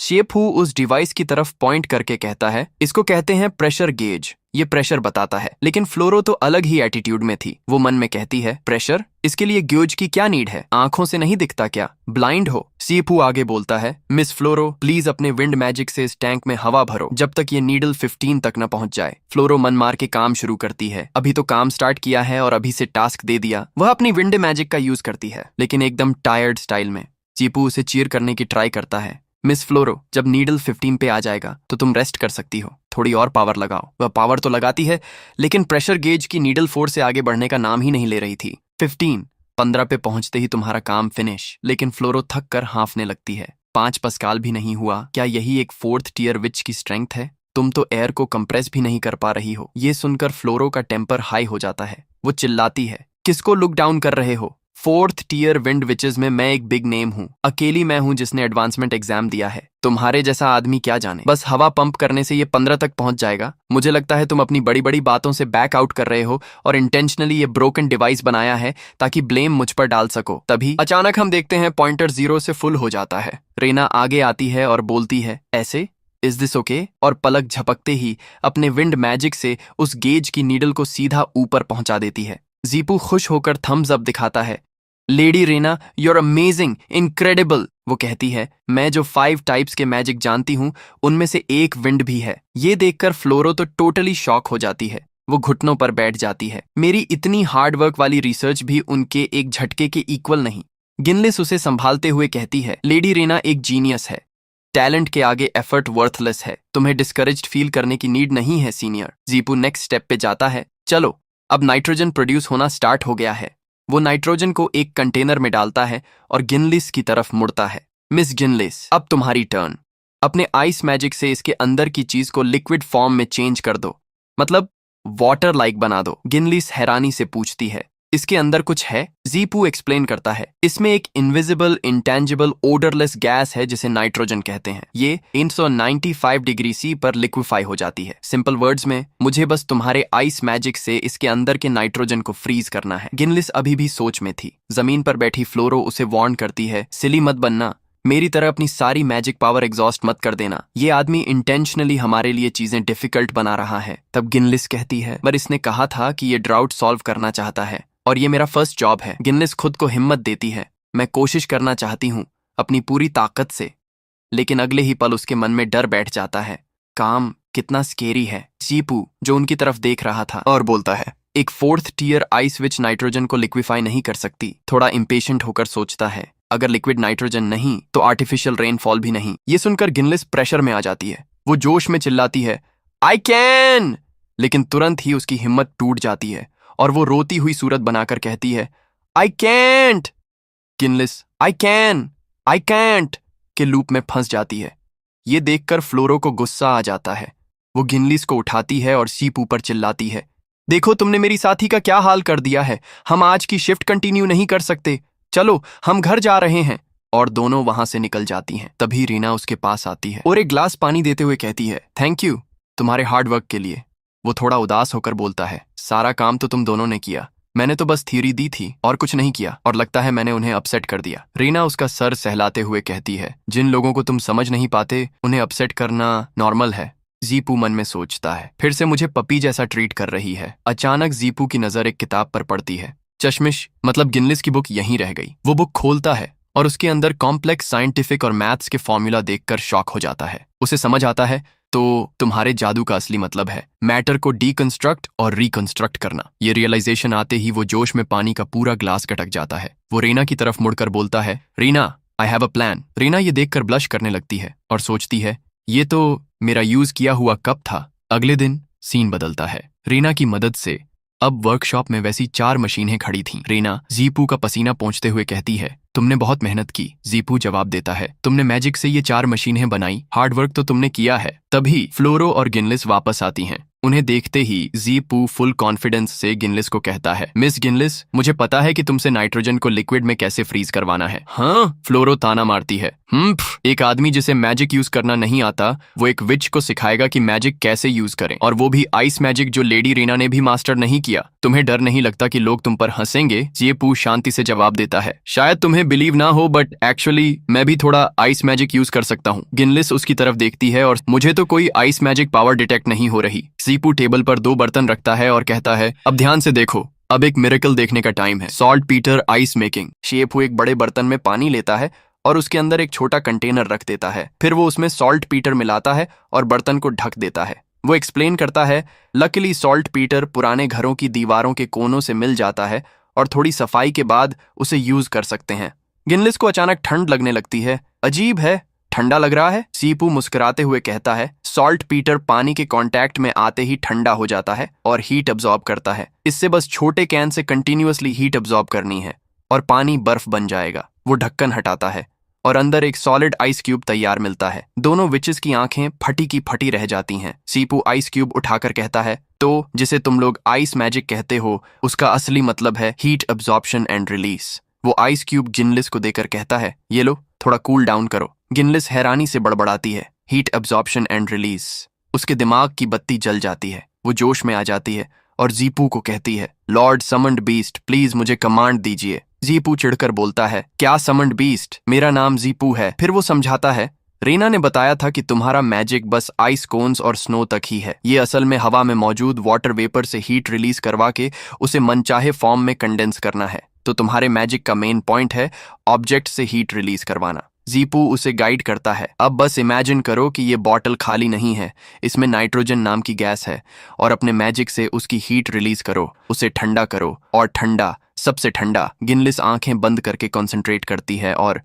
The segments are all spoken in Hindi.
शेपू उस डिवाइस की तरफ पॉइंट करके कहता है, इसको कहते हैं प्रेशर गेज, ये प्रेशर बताता है। लेकिन फ्लोरो तो अलग ही एटीट्यूड में थी। वो मन में कहती है, प्रेशर? इसके लिए गेज की क्या नीड है? आंखों से नहीं दिखता क्या? ब्लाइंड हो? शेपू आगे बोलता है, मिस फ्लोरो प्लीज अपने विंड मैजिक से इस टैंक में हवा भरो जब तक ये नीडल 15 तक न पहुंच जाए। फ्लोरो मन मार के काम शुरू करती है। अभी तो काम स्टार्ट किया है और अभी से टास्क दे दिया। वह अपनी विंड मैजिक का यूज करती है, लेकिन एकदम टायर्ड स्टाइल में। शेपू उसे चीयर करने की ट्राई करता है, मिस फ्लोरो जब नीडल 15 पे आ जाएगा तो तुम रेस्ट कर सकती हो, थोड़ी और पावर लगाओ। वह पावर तो लगाती है, लेकिन प्रेशर गेज की नीडल 4 से आगे बढ़ने का नाम ही नहीं ले रही थी। 15 पे पहुंचते ही तुम्हारा काम फिनिश। लेकिन फ्लोरो थक कर हांफने लगती है। 5 पस्काल भी नहीं हुआ। क्या यही एक 4th टियर विच की स्ट्रेंथ है? तुम तो एयर को कंप्रेस भी नहीं कर पा रही हो। ये सुनकर फ्लोरो का टेम्पर हाई हो जाता है। वो चिल्लाती है, किसको लुक डाउन कर रहे हो? 4th टियर विंड विचेस में मैं एक बिग नेम हूँ। अकेली मैं हूँ जिसने एडवांसमेंट एग्जाम दिया है। तुम्हारे जैसा आदमी क्या जाने, बस हवा पंप करने से ये 15 तक पहुंच जाएगा। मुझे लगता है तुम अपनी बड़ी बड़ी बातों से बैक आउट कर रहे हो और इंटेंशनली ये ब्रोकन डिवाइस बनाया है ताकि ब्लेम मुझ पर डाल सको। तभी अचानक हम देखते हैं पॉइंटर 0 से फुल हो जाता है। रेना आगे आती है और बोलती है, ऐसे इज दिस ओके? और पलक झपकते ही अपने विंड मैजिक से उस गेज की नीडल को सीधा ऊपर पहुंचा देती है। जीपू खुश होकर थम्स अप दिखाता है। Lady Rena, you're amazing, incredible, वो कहती है। मैं जो 5 टाइप्स के मैजिक जानती हूँ उनमें से एक विंड भी है। ये देखकर फ्लोरो तो टोटली शॉक हो जाती है। वो घुटनों पर बैठ जाती है। मेरी इतनी हार्डवर्क वाली रिसर्च भी उनके एक झटके के इक्वल नहीं। गिनलिस उसे संभालते हुए कहती है, लेडी रेना एक जीनियस है। टैलेंट के आगे एफर्ट वर्थलेस है। तुम्हें डिस्करेज्ड फील करने की नीड नहीं है सीनियर। जीपू नेक्स्ट स्टेप पे जाता है। चलो, अब नाइट्रोजन प्रोड्यूस होना स्टार्ट हो गया है। वो नाइट्रोजन को एक कंटेनर में डालता है और गिनलिस की तरफ मुड़ता है। मिस गिनलिस, अब तुम्हारी टर्न। अपने आइस मैजिक से इसके अंदर की चीज को लिक्विड फॉर्म में चेंज कर दो, मतलब वाटर लाइक बना दो। गिनलिस हैरानी से पूछती है, इसके अंदर कुछ है? जीपू एक्सप्लेन करता है, इसमें एक इनविजिबल, इंटेंजिबल, ओडरलेस गैस है जिसे नाइट्रोजन कहते हैं। ये 395 डिग्री सी पर लिक्विफाई हो जाती है। सिंपल वर्ड्स में, मुझे बस तुम्हारे आइस मैजिक से इसके अंदर के नाइट्रोजन को फ्रीज करना है। गिनलिस अभी भी सोच में थी। जमीन पर बैठी फ्लोरो उसे वार्न करती है, सिली मत बनना, मेरी तरह अपनी सारी मैजिक पावर एग्जॉस्ट मत कर देना। ये आदमी इंटेंशनली हमारे लिए चीजें डिफिकल्ट बना रहा है। तब गिनलिस कहती है, पर इसने कहा था कि ये ड्राउट सॉल्व करना चाहता है और ये मेरा फर्स्ट जॉब है। गिनलिस खुद को हिम्मत देती है, मैं कोशिश करना चाहती हूँ अपनी पूरी ताकत से। लेकिन अगले ही पल उसके मन में डर बैठ जाता है। काम कितना स्केरी है। जीपू जो उनकी तरफ देख रहा था और बोलता है, एक 4th tier ice which nitrogen को लिक्विफाई नहीं कर सकती। थोड़ा इम्पेशेंट होकर सोचता है, अगर लिक्विड नाइट्रोजन नहीं तो आर्टिफिशियल रेनफॉल भी नहीं। ये सुनकर गिनलिस प्रेशर में आ जाती है। वो जोश में चिल्लाती है, आई कैन! लेकिन तुरंत ही उसकी हिम्मत टूट जाती है और वो रोती हुई सूरत बनाकर कहती है, आई कैंट! गिनलिस आई कैंट के लूप में फंस जाती है। ये देखकर फ्लोरो को गुस्सा आ जाता है। वो गिनलिस को उठाती है और सीप ऊपर चिल्लाती है, देखो तुमने मेरी साथी का क्या हाल कर दिया है। हम आज की शिफ्ट कंटिन्यू नहीं कर सकते। चलो हम घर जा रहे हैं। और दोनों वहां से निकल जाती हैं। तभी रीना उसके पास आती है और एक ग्लास पानी देते हुए कहती है, थैंक यू तुम्हारे हार्ड वर्क के लिए। वो थोड़ा उदास होकर बोलता है, सारा काम तो तुम दोनों ने किया, मैंने तो बस थ्योरी दी थी और कुछ नहीं किया, और लगता है मैंने उन्हें अपसेट कर दिया। रीना उसका सर सहलाते हुए कहती है, जिन लोगों को तुम समझ नहीं पाते उन्हें अपसेट करना नॉर्मल है। जीपू मन में सोचता है, फिर से मुझे पपी जैसा ट्रीट कर रही है। अचानक जीपू की नजर एक किताब पर पड़ती है। चश्मिश मतलब गिनलिस की बुक यहीं रह गई। वो बुक खोलता है और उसके अंदर कॉम्प्लेक्स साइंटिफिक और मैथ्स के फॉर्मूला देखकर शॉक हो जाता है। उसे समझ आता है, तो तुम्हारे जादू का असली मतलब है मैटर को डीकंस्ट्रक्ट और रिकंस्ट्रक्ट करना। ये रियलाइजेशन आते ही वो जोश में पानी का पूरा ग्लास गटक जाता है। वो रीना की तरफ मुड़कर बोलता है, Reena I have a plan. Reena ये देखकर ब्लश करने लगती है और सोचती है, ये तो मेरा यूज किया हुआ कप था। अगले दिन सीन बदलता है। रीना की मदद से अब वर्कशॉप में वैसी 4 मशीनें खड़ी थीं। रीना जीपू का पसीना पोंछते हुए कहती है, तुमने बहुत मेहनत की। जीपू जवाब देता है, तुमने मैजिक से ये 4 मशीनें बनाई, हार्ड वर्क तो तुमने किया है। तभी फ्लोरो और गिनलिस वापस आती हैं। उन्हें देखते ही जीपू फुल कॉन्फिडेंस से गिनलिस को कहता है, मिस गिनलिस, मुझे पता है कि तुमसे नाइट्रोजन को लिक्विड में कैसे फ्रीज करवाना है। हाँ, फ्लोरो ताना मारती है। एक आदमी जिसे मैजिक यूज करना नहीं आता वो एक विच को सिखाएगा कि मैजिक कैसे यूज करें, और वो भी आइस मैजिक जो लेडी रीना ने भी मास्टर नहीं किया। तुम्हें डर नहीं लगता कि लोग तुम पर हंसेंगे? जीपू शांति से जवाब देता है, शायद तुम्हें बिलीव ना हो बट एक्चुअली मैं भी थोड़ा आइस मैजिक यूज कर सकता हूँ। गिनलिस उसकी तरफ देखती है और मुझे तो कोई आइस मैजिक पावर डिटेक्ट नहीं हो रही। जीपू टेबल पर 2 बर्तन रखता है और कहता है, अब ध्यान से देखो, अब एक मिरेकल देखने का टाइम है। Salt Peter ice making. शेपू एक बड़े बर्तन में पानी लेता है और उसके अंदर एक छोटा कंटेनर रख देता है। फिर वो उसमें सॉल्ट पीटर मिलाता है और बर्तन को ढक देता है। वो एक्सप्लेन करता है, लकीली सॉल्ट पीटर पुराने घरों की दीवारों के कोनों से मिल जाता है और थोड़ी सफाई के बाद उसे यूज कर सकते हैं। गिनलिस को अचानक ठंड लगने लगती है। अजीब है, ठंडा लग रहा है? सीपू मुस्कुराते हुए कहता है, सॉल्ट पीटर पानी के कांटेक्ट में आते ही ठंडा हो जाता है और हीट अब्सॉर्ब करता है। इससे बस छोटे can say continuously heat absorb करनी है और पानी बर्फ बन जाएगा। वो ढक्कन हटाता है और अंदर एक सॉलिड आइस क्यूब तैयार मिलता है। दोनों विचेस की आंखें फटी की फटी रह जाती हैं। सीपू आइस क्यूब उठाकर कहता है, तो जिसे तुम लोग आइस मैजिक कहते हो उसका असली मतलब है हीट अब्सॉर्प्शन एंड रिलीज। वो आइस क्यूब गिनलिस को देकर कहता है, ये लो, थोड़ा कूल डाउन करो। गिनलिस हैरानी से बड़बड़ाती है, हीट अब्सॉर्प्शन एंड रिलीज। उसके दिमाग की बत्ती जल जाती है। वो जोश में आ जाती है और जीपू को कहती है, लॉर्ड समंड बीस्ट, प्लीज मुझे कमांड दीजिए। जीपू चिढ़कर बोलता है, क्या समंड बीस्ट? मेरा नाम जीपू है। फिर वो समझाता है, रीना ने बताया था कि तुम्हारा मैजिक बस आइस कोन्स और स्नो तक ही है। ये असल में हवा में मौजूद वाटर वेपर से हीट रिलीज करवा के उसे मनचाहे फॉर्म में कंडेंस करना है। तो तुम्हारे मैजिक का मेन पॉइंट है ऑब्जेक्ट से हीट रिलीज करवाना। जीपू उसे गाइड करता है, अब बस इमेजिन करो कि ये बॉटल खाली नहीं है, इसमें नाइट्रोजन नाम की गैस है और अपने मैजिक से उसकी हीट रिलीज करो, उसे ठंडा करो, और ठंडा, सबसे ठंडा। गिनलिस आंखें बंद करके कंसंट्रेट करती है और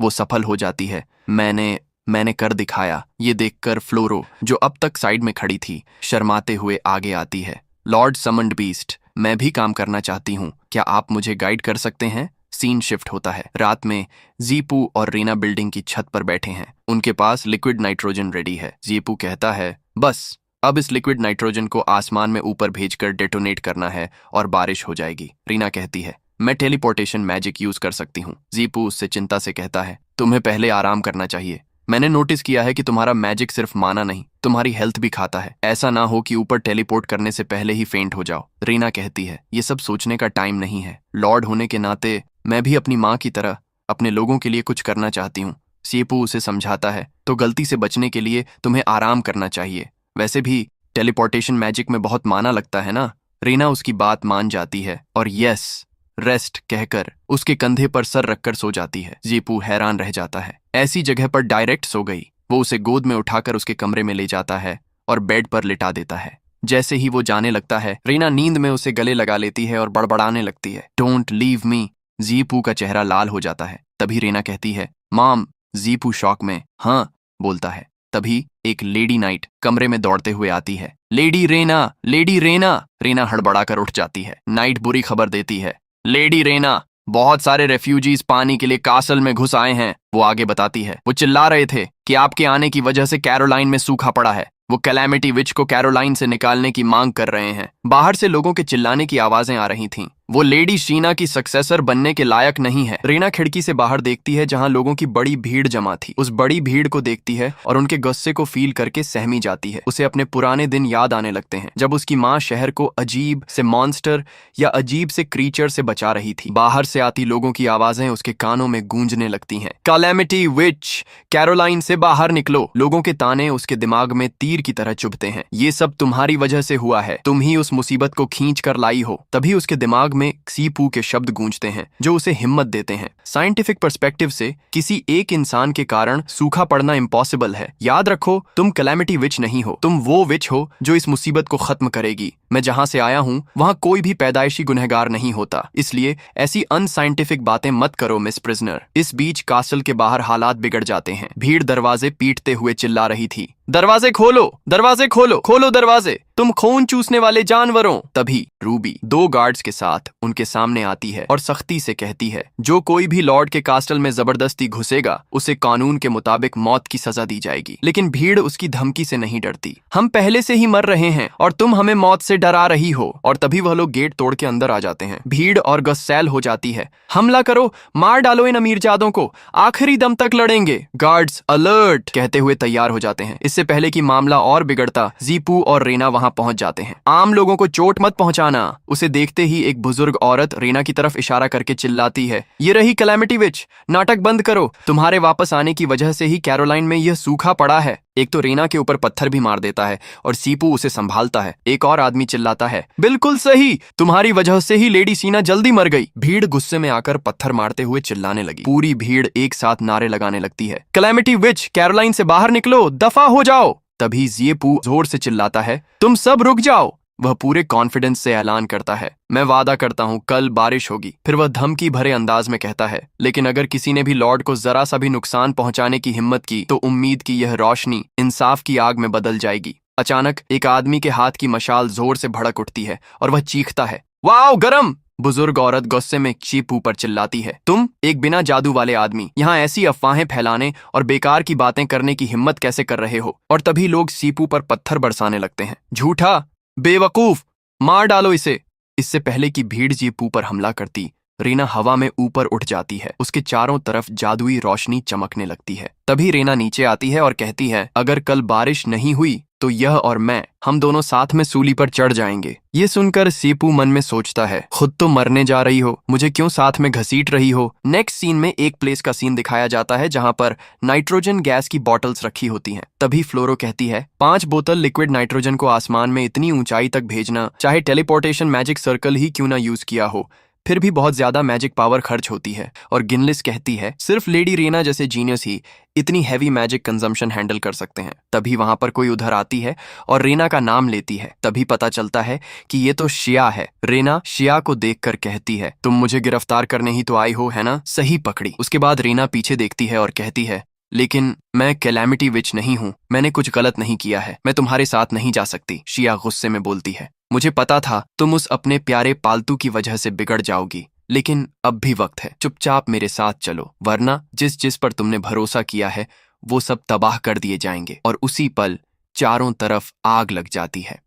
वो सफल हो जाती है। मैंने कर दिखाया। ये देखकर फ्लोरो, जो अब तक साइड में खड़ी थी, शर्माते हुए आगे आती है। लॉर्ड समंड बीस्ट, मैं भी काम करना चाहती हूँ, क्या आप मुझे गाइड कर सकते हैं? सीन शिफ्ट होता है। रात में जीपू और रीना बिल्डिंग की छत पर बैठे हैं। उनके पास लिक्विड नाइट्रोजन रेडी है। जीपू कहता है, बस अब इस लिक्विड नाइट्रोजन को आसमान में ऊपर भेजकर डेटोनेट करना है और बारिश हो जाएगी। रीना कहती है, मैं टेलीपोर्टेशन मैजिक यूज कर सकती हूँ। जीपू उससे चिंता से कहता है, तुम्हें पहले आराम करना चाहिए। मैंने नोटिस किया है कि तुम्हारा मैजिक सिर्फ माना नहीं, तुम्हारी हेल्थ भी खाता है। ऐसा ना हो कि ऊपर टेलीपोर्ट करने से पहले ही फेंट हो जाओ। रीना कहती है, ये सब सोचने का टाइम नहीं है। लॉर्ड होने के नाते मैं भी अपनी माँ की तरह अपने लोगों के लिए कुछ करना चाहती हूँ। सीपू उसे समझाता है, तो गलती से बचने के लिए तुम्हें आराम करना चाहिए। वैसे भी टेलीपोर्टेशन मैजिक में बहुत माना लगता है ना। रीना उसकी बात मान जाती है और यस रेस्ट कहकर उसके कंधे पर सर रखकर सो जाती है। जीपू हैरान रह जाता है, ऐसी जगह पर डायरेक्ट सो गई। वो उसे गोद में उठाकर उसके कमरे में ले जाता है और बेड पर लिटा देता है। जैसे ही वो जाने लगता है, रीना नींद में उसे गले लगा लेती है और बड़बड़ाने लगती है, डोंट लीव मी। जीपू का चेहरा लाल हो जाता है। तभी रीना कहती है, मॉम। जीपू शॉक में हाँ बोलता है। तभी एक लेडी नाइट कमरे में दौड़ते हुए आती है। Lady Rena, lady Rena. रीना हड़बड़ाकर उठ जाती है। नाइट बुरी खबर देती है, लेडी रेना, बहुत सारे रेफ्यूजीज पानी के लिए कासल में घुस आए हैं। वो आगे बताती है, वो चिल्ला रहे थे कि आपके आने की वजह से कैरोलाइन में सूखा पड़ा है। वो कैलामिटी विच को कैरोलाइन से निकालने की मांग कर रहे हैं। बाहर से लोगों के चिल्लाने की आवाजें आ रही थीं। वो लेडी शीना की सक्सेसर बनने के लायक नहीं है। रीना खिड़की से बाहर देखती है जहां लोगों की बड़ी भीड़ जमा थी। उस बड़ी भीड़ को देखती है और उनके गुस्से को फील करके सहमी जाती है। उसे अपने पुराने दिन याद आने लगते हैं जब उसकी माँ शहर को अजीब से मॉन्स्टर या अजीब से क्रीचर से बचा रही थी। बाहर से आती लोगों की आवाजें उसके कानों में गूंजने लगती हैं। कैलामिटी विच, कैरोलाइन से बाहर निकलो। लोगों के ताने उसके दिमाग में तीर की तरह चुभते हैं। ये सब तुम्हारी वजह से हुआ है, तुम ही उस मुसीबत को खींच कर लाई हो। तभी उसके दिमाग में सीपू के शब्द गूंजते हैं जो उसे हिम्मत देते हैं। साइंटिफिक पर्सपेक्टिव से किसी एक इंसान के कारण सूखा पड़ना इम्पॉसिबल है। याद रखो, तुम कैलामिटी विच नहीं हो, तुम वो विच हो जो इस मुसीबत को खत्म करेगी। मैं जहां से आया हूं वहां कोई भी पैदाइशी गुनहगार नहीं होता, इसलिए ऐसी अनसाइंटिफिक बातें मत करो मिस प्रिजनर। इस बीच कासल के बाहर हालात बिगड़ जाते हैं। भीड़ दरवाजे पीटते हुए चिल्ला रही थी। दरवाजे खोलो, दरवाजे खोलो, खोलो दरवाजे, तुम खून चूसने वाले जानवरों। तभी रूबी 2 गार्ड्स के साथ उनके सामने आती है और सख्ती से कहती है, जो कोई भी लॉर्ड के कास्टल में जबरदस्ती घुसेगा उसे कानून के मुताबिक मौत की सजा दी जाएगी। लेकिन भीड़ उसकी धमकी से नहीं डरती। हम पहले से ही मर रहे हैं और तुम हमें मौत से डरा रही हो। और तभी वह लोग गेट तोड़ के अंदर आ जाते हैं। भीड़ और गुस्सैल हो जाती है। हमला करो, मार डालो इन अमीरजादों को, आखिरी दम तक लड़ेंगे। गार्ड्स अलर्ट कहते हुए तैयार हो जाते हैं। इससे पहले कि मामला और बिगड़ता, जीपू और रेना वहां पहुंच जाते हैं। आम लोगों को चोट मत पहुंचाना। उसे देखते ही एक बुजुर्ग औरत रेना की तरफ इशारा करके चिल्लाती है, ये रही कैलेमिटी विच, नाटक बंद करो। तुम्हारे वापस आने की वजह से ही कैरोलाइन में यह सूखा पड़ा है। एक तो रेना के ऊपर पत्थर भी मार देता है और सीपू उसे संभालता है। एक और आदमी चिल्लाता है, बिल्कुल सही, तुम्हारी वजह से ही लेडी सीना जल्दी मर गई। भीड़ गुस्से में आकर पत्थर मारते हुए चिल्लाने लगी। पूरी भीड़ एक साथ नारे लगाने लगती है, कैलेमिटी विच, कैरोलाइन से बाहर निकलो, दफा हो जाओ। तभी जीपू जोर से चिल्लाता है, तुम सब रुक जाओ। वह पूरे कॉन्फिडेंस से ऐलान करता है, मैं वादा करता हूं कल बारिश होगी। फिर वह धमकी भरे अंदाज में कहता है, लेकिन अगर किसी ने भी लॉर्ड को जरा सा भी नुकसान पहुंचाने की हिम्मत की तो उम्मीद की यह रोशनी इंसाफ की आग में बदल जाएगी। अचानक एक आदमी के हाथ की मशाल जोर से भड़क उठती है और वह चीखता है, वाओ गरम। बुजुर्ग औरत गुस्से में चीपू पर चिल्लाती है, तुम एक बिना जादू वाले आदमी यहाँ ऐसी अफवाहें फैलाने और बेकार की बातें करने की हिम्मत कैसे कर रहे हो। और तभी लोग सीपू पर पत्थर बरसाने लगते हैं। झूठा, बेवकूफ, मार डालो इसे। इससे पहले कि भीड़ जीपू पर हमला करती, रेना हवा में ऊपर उठ जाती है। उसके चारों तरफ जादुई रोशनी चमकने लगती है। तभी रेना नीचे आती है और कहती है, अगर कल बारिश नहीं हुई तो यह और मैं, हम दोनों साथ में सूली पर चढ़ जाएंगे। ये सुनकर सीपू मन में सोचता है, खुद तो मरने जा रही हो, मुझे क्यों साथ में घसीट रही हो। नेक्स्ट सीन में एक प्लेस का सीन दिखाया जाता है जहां पर नाइट्रोजन गैस की बॉटल्स रखी होती हैं। तभी फ्लोरो कहती है, 5 बोतल लिक्विड नाइट्रोजन को आसमान में इतनी ऊंचाई तक भेजना, चाहे टेलीपोर्टेशन मैजिक सर्कल ही क्यों ना यूज किया हो, फिर भी बहुत ज्यादा मैजिक पावर खर्च होती है। और गिनलिस कहती है, सिर्फ लेडी रेना जैसे जीनियस ही इतनी हैवी मैजिक कंजम्पशन हैंडल कर सकते हैं। तभी वहां पर कोई उधर आती है और रेना का नाम लेती है। तभी पता चलता है कि ये तो शिया है। रेना शिया को देखकर कहती है, तुम मुझे गिरफ्तार करने ही तो आई हो, है ना? सही पकड़ी। उसके बाद रेना पीछे देखती है और कहती है, लेकिन मैं कैलेमिटी विच नहीं हूं, मैंने कुछ गलत नहीं किया है, मैं तुम्हारे साथ नहीं जा सकती। शिया गुस्से में बोलती है, मुझे पता था तुम उस अपने प्यारे पालतू की वजह से बिगड़ जाओगी, लेकिन अब भी वक्त है, चुपचाप मेरे साथ चलो, वरना जिस जिस पर तुमने भरोसा किया है वो सब तबाह कर दिए जाएंगे। और उसी पल चारों तरफ आग लग जाती है।